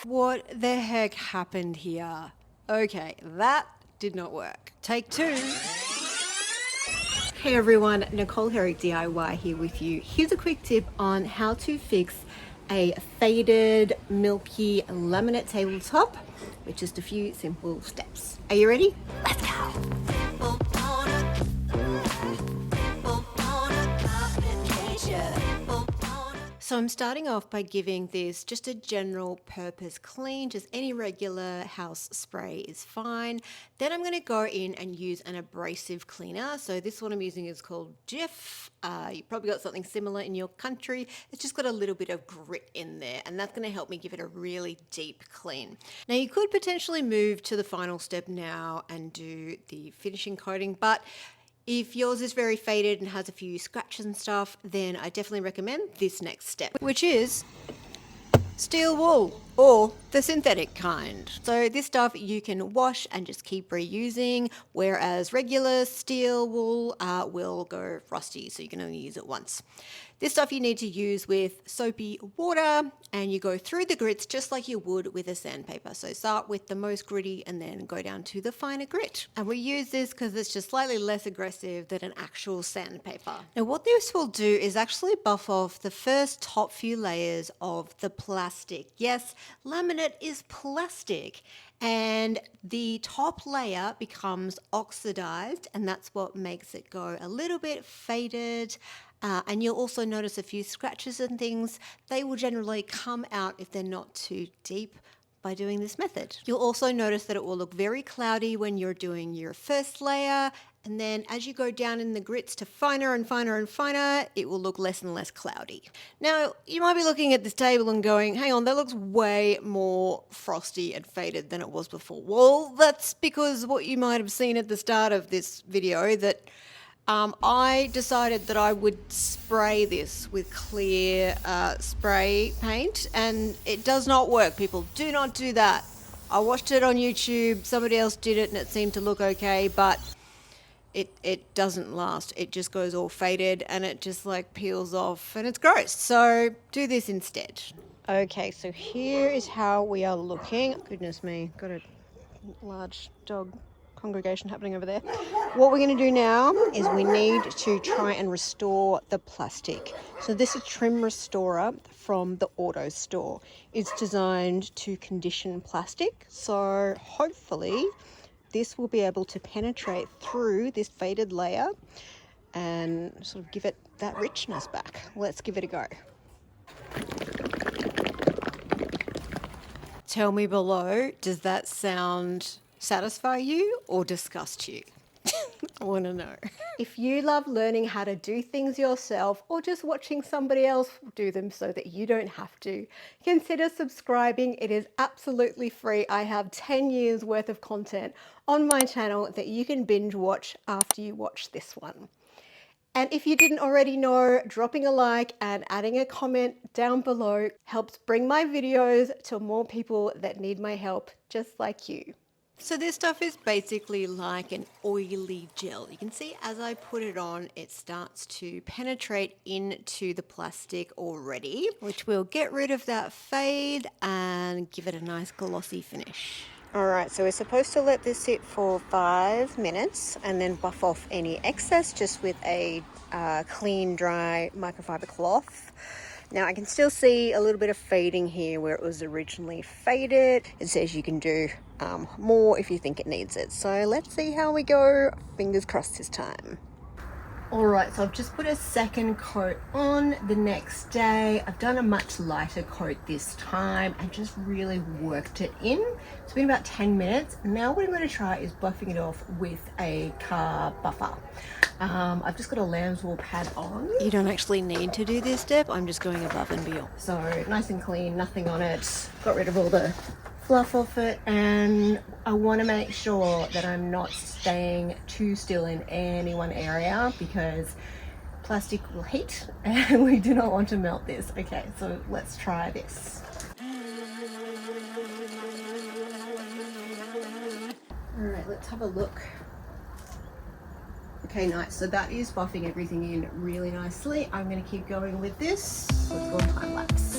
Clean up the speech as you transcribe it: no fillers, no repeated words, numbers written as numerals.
What the heck happened here? Okay, that did not work. Take two. Hey everyone, Nicole Herrick DIY here with you. Here's a quick tip on how to fix a faded, milky laminate tabletop with just a few simple steps. Are you ready? Let's go! So I'm starting off by giving this just a general purpose clean, just any regular house spray is fine. Then I'm going to go in and use an abrasive cleaner. So this one I'm using is called Jif. You probably got something similar in your country. It's just got a little bit of grit in there, and that's going to help me give it a really deep clean. Now you could potentially move to the final step now and do the finishing coating, but if yours is very faded and has a few scratches and stuff, then I definitely recommend this next step, which is steel wool, or the synthetic kind. So this stuff you can wash and just keep reusing, whereas regular steel wool will go rusty, so you can only use it once. This stuff you need to use with soapy water, and you go through the grits just like you would with a sandpaper. So start with the most gritty and then go down to the finer grit. And we use this because it's just slightly less aggressive than an actual sandpaper. Now what this will do is actually buff off the first top few layers of the plastic. Yes, laminate is plastic, and the top layer becomes oxidized, and that's what makes it go a little bit faded. And you'll also notice a few scratches and things. They will generally come out if they're not too deep by doing this method. You'll also notice that it will look very cloudy when you're doing your first layer, and then as you go down in the grits to finer and finer and finer, it will look less and less cloudy. Now, you might be looking at this table and going, hang on, that looks way more frosty and faded than it was before. Well, that's because what you might have seen at the start of this video, that I decided that I would spray this with clear spray paint, and it does not work. People, do not do that. I watched it on YouTube, somebody else did it and it seemed to look okay, but it doesn't last. It just goes all faded and it just like peels off and it's gross. So do this instead. Okay, so here is how we are looking. Goodness me, got a large dog congregation happening over there. What we're going to do now is we need to try and restore the plastic. So this is Trim Restorer from the Auto Store. It's designed to condition plastic, so hopefully this will be able to penetrate through this faded layer and sort of give it that richness back. Let's give it a go. Tell me below, does that sound satisfy you or disgust you? I want to know. If you love learning how to do things yourself or just watching somebody else do them so that you don't have to, consider subscribing. It is absolutely free. I have 10 years worth of content on my channel that you can binge watch after you watch this one. And if you didn't already know, dropping a like and adding a comment down below helps bring my videos to more people that need my help just like you. So this stuff is basically like an oily gel. You can see as I put it on, it starts to penetrate into the plastic already, which will get rid of that fade and give it a nice glossy finish. All right, so we're supposed to let this sit for 5 minutes and then buff off any excess just with a clean, dry microfiber cloth. Now I can still see a little bit of fading here where it was originally faded. It says you can do more if you think it needs it. So let's see how we go. Fingers crossed this time. All right, so I've just put a second coat on the next day. I've done a much lighter coat this time and just really worked it in. It's been about 10 minutes. Now what I'm going to try is buffing it off with a car buffer. I've just got a lamb's wool pad on. You don't actually need to do this step. I'm just going above and beyond. So nice and clean, nothing on it. Got rid of all the fluff off it, and I want to make sure that I'm not staying too still in any one area because plastic will heat and we do not want to melt this. Okay, so let's try this. All right, let's have a look. Okay, nice. So that is buffing everything in really nicely. I'm going to keep going with this. Let's go time lapse.